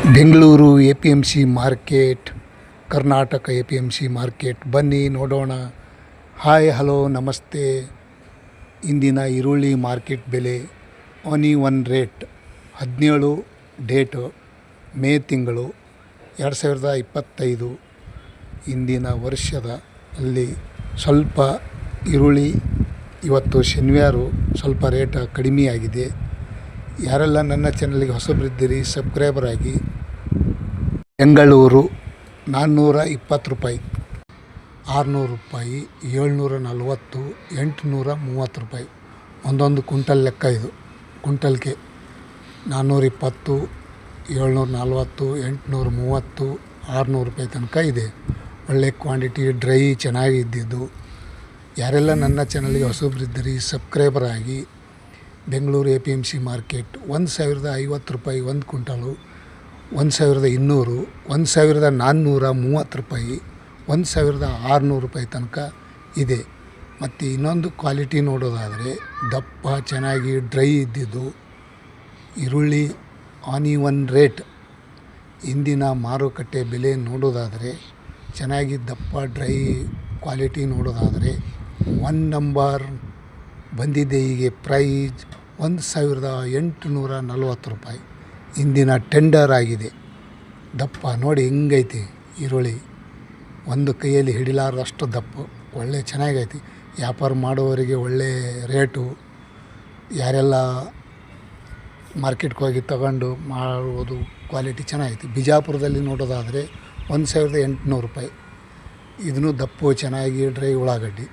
Bengaluru A P M C market, Karnataka A P M C market ಬನ್ನಿ ನೋಡೋಣ. Hi hello ನಮಸ್ತೆ. ಇಂದಿನ ಈರುಳ್ಳಿ ಮಾರ್ಕೆಟ್ ಬೆಲೆ ಒನ್ ರೇಟ್ 17 ಡೇಟು ಮೇ ತಿಂಗಳು 2025. ಇಂದಿನ ವರ್ಷದ ಅಲ್ಲಿ ಸ್ವಲ್ಪ ಈರುಳ್ಳಿ ಇವತ್ತು ಶನಿವಾರ ಸ್ವಲ್ಪ ರೇಟ್ ಕಡಿಮೆಯಾಗಿದೆ. ಯಾರೆಲ್ಲ ನನ್ನ ಚಾನಲ್ಗೆ ಹೊಸಬರಿದ್ದೀರಿ ಸಬ್ಸ್ಕ್ರೈಬರ್ ಆಗಿ. ಬೆಂಗಳೂರು 420 ರೂಪಾಯಿ, 600 ರೂಪಾಯಿ, 740, 830 ರೂಪಾಯಿ ಒಂದೊಂದು ಕ್ವಿಂಟಲ್ ಲೆಕ್ಕ. ಇದು ಕ್ವಿಂಟಲ್ಗೆ 420, 740, 830, 600 ರೂಪಾಯಿ ತನಕ ಇದೆ. ಒಳ್ಳೆ ಕ್ವಾಂಟಿಟಿ ಡ್ರೈ ಚೆನ್ನಾಗಿ ಇದ್ದಿದ್ದು. ಯಾರೆಲ್ಲ ನನ್ನ ಚಾನಲ್ಗೆ ಹೊಸಬರಿದ್ದೀರಿ ಸಬ್ಸ್ಕ್ರೈಬರ್ ಆಗಿ. Bengaluru A P M C market 1050 ರೂಪಾಯಿ ಒಂದು ಕ್ವಿಂಟಲು, 1200, 1430 ರೂಪಾಯಿ, 1600 ರೂಪಾಯಿ ತನಕ ಇದೆ. ಮತ್ತು ಇನ್ನೊಂದು ಕ್ವಾಲಿಟಿ ನೋಡೋದಾದರೆ ದಪ್ಪ ಚೆನ್ನಾಗಿ ಡ್ರೈ ಇದ್ದಿದ್ದು ಈರುಳ್ಳಿ ಒನ್ ರೇಟ್. ಇಂದಿನ ಮಾರುಕಟ್ಟೆ ಬೆಲೆ ನೋಡೋದಾದರೆ ಚೆನ್ನಾಗಿ ದಪ್ಪ ಡ್ರೈ ಕ್ವಾಲಿಟಿ ನೋಡೋದಾದರೆ 1 ನಂಬರ್ ಬಂದಿದೆ. ಈಗ ಪ್ರೈಸ್ 1840 ರೂಪಾಯಿ. ಇಂದಿನ ಟೆಂಡರ್ ಆಗಿದೆ. ದಪ್ಪ ನೋಡಿ ಹೆಂಗೈತಿ ಈರುಳ್ಳಿ, ಒಂದು ಕೈಯಲ್ಲಿ ಹಿಡಿಲಾರದಷ್ಟು ದಪ್ಪ, ಒಳ್ಳೆ ಚೆನ್ನಾಗೈತಿ. ವ್ಯಾಪಾರ ಮಾಡುವವರಿಗೆ ಒಳ್ಳೆ ರೇಟು. ಯಾರೆಲ್ಲ ಮಾರ್ಕೆಟ್ಗೆ ಹೋಗಿ ತಗೊಂಡು ಮಾಡುವುದು ಕ್ವಾಲಿಟಿ ಚೆನ್ನಾಗೈತಿ. ಬಿಜಾಪುರದಲ್ಲಿ ನೋಡೋದಾದರೆ 1800 ರೂಪಾಯಿ. ಇದನ್ನು ದಪ್ಪು ಚೆನ್ನಾಗಿ ಡ್ರೈ ಉಳ್ಳಾಗಡ್ಡಿ.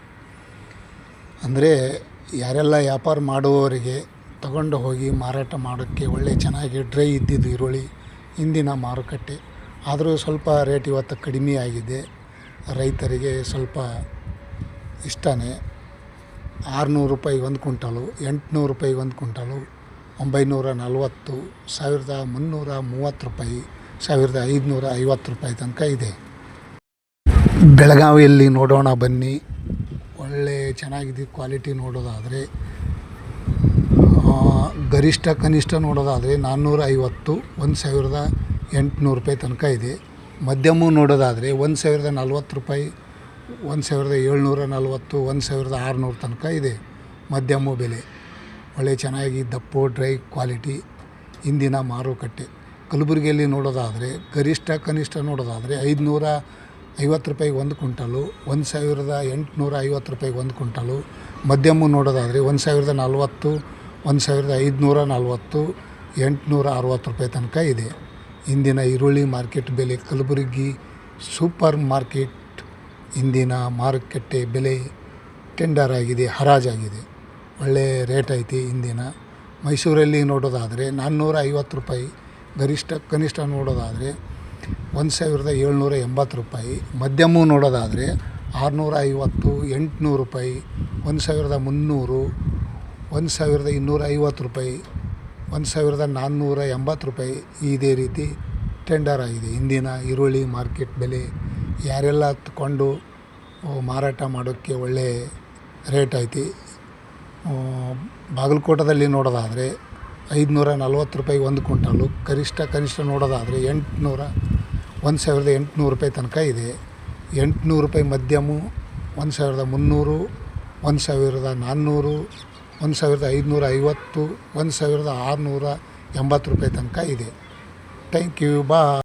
ಅಂದರೆ ಯಾರೆಲ್ಲ ವ್ಯಾಪಾರ ಮಾಡುವವರಿಗೆ ತಗೊಂಡು ಹೋಗಿ ಮಾರಾಟ ಮಾಡೋಕ್ಕೆ ಒಳ್ಳೆ ಚೆನ್ನಾಗಿ ಡ್ರೈ ಇದ್ದಿದ್ದು ಈರುಳ್ಳಿ ಇಂದಿನ ಮಾರುಕಟ್ಟೆ. ಆದರೂ ಸ್ವಲ್ಪ ರೇಟ್ ಇವತ್ತು ಕಡಿಮೆ ಆಗಿದೆ. ರೈತರಿಗೆ ಸ್ವಲ್ಪ ಇಷ್ಟನೇ. 600 ರೂಪಾಯಿ ಒಂದು ಕ್ವಿಂಟಲು, 800 ರೂಪಾಯಿ ಒಂದು ಕ್ವಿಂಟಲು, 940, 1330 ರೂಪಾಯಿ, 1550 ರೂಪಾಯಿ ತನಕ ಇದೆ. ಬೆಳಗಾವಿಯಲ್ಲಿ ನೋಡೋಣ ಬನ್ನಿ. ಒಳ್ಳೆ ಚೆನ್ನಾಗಿದೆ ಕ್ವಾಲಿಟಿ ನೋಡೋದಾದರೆ. ಗರಿಷ್ಠ ಕನಿಷ್ಠ ನೋಡೋದಾದರೆ 450, 1800 ರೂಪಾಯಿ ತನಕ ಇದೆ. ಮಧ್ಯಮ ನೋಡೋದಾದರೆ 1040 ರೂಪಾಯಿ, 1740, 1600 ತನಕ ಇದೆ ಮಧ್ಯಮ ಬೆಲೆ. ಒಳ್ಳೆ ಚೆನ್ನಾಗಿ ದಪ್ಪು ಡ್ರೈ ಕ್ವಾಲಿಟಿ ಇಂದಿನ ಮಾರುಕಟ್ಟೆ. ಕಲಬುರಗಿಯಲ್ಲಿ ನೋಡೋದಾದರೆ ಗರಿಷ್ಠ ಕನಿಷ್ಠ ನೋಡೋದಾದರೆ 550 ರೂಪಾಯಿ ಒಂದು ಕ್ವಿಂಟಲು, 1850 ರೂಪಾಯಿ ಒಂದು ಕ್ವಿಂಟಲು. ಮಧ್ಯಮ ನೋಡೋದಾದರೆ 1040, 1540, 860 ರೂಪಾಯಿ ತನಕ ಇದೆ. ಇಂದಿನ ಈರುಳ್ಳಿ ಮಾರ್ಕೆಟ್ ಬೆಲೆ ಕಲಬುರಗಿ ಸೂಪರ್ ಮಾರ್ಕೆಟ್. ಇಂದಿನ ಮಾರುಕಟ್ಟೆ ಬೆಲೆ ಟೆಂಡರ್ ಆಗಿದೆ, ಹರಾಜಾಗಿದೆ. ಒಳ್ಳೆ ರೇಟ್ ಐತಿ ಇಂದಿನ. ಮೈಸೂರಲ್ಲಿ ನೋಡೋದಾದರೆ 450 ರೂಪಾಯಿ, ಗರಿಷ್ಠ ಕನಿಷ್ಠ ನೋಡೋದಾದರೆ 1780 ರೂಪಾಯಿ. ಮಧ್ಯಮ ನೋಡೋದಾದರೆ 650, 800 ರೂಪಾಯಿ, 1300, 1250 ರೂಪಾಯಿ, 1480 ರೂಪಾಯಿ. ಇದೇ ರೀತಿ ಟೆಂಡರ್ ಆಗಿದೆ ಇಂದಿನ ಈರುಳ್ಳಿ ಮಾರ್ಕೆಟ್ ಬೆಲೆ. ಯಾರೆಲ್ಲ ತಗೊಂಡು ಮಾರಾಟ ಮಾಡೋಕ್ಕೆ ಒಳ್ಳೆ ರೇಟ್ ಐತಿ. ಬಾಗಲಕೋಟದಲ್ಲಿ ನೋಡೋದಾದರೆ 540 ರೂಪಾಯಿ ಒಂದು ಕ್ವಿಂಟಲು, ಗರಿಷ್ಠ ಕನಿಷ್ಠ ನೋಡೋದಾದರೆ 1800 ರೂಪಾಯಿ ತನಕ ಇದೆ. 800 ರೂಪಾಯಿ ಮಧ್ಯಮ, 1300, 1400, 1550, 1680 ರೂಪಾಯಿ ತನಕ ಇದೆ. Thank you, bye.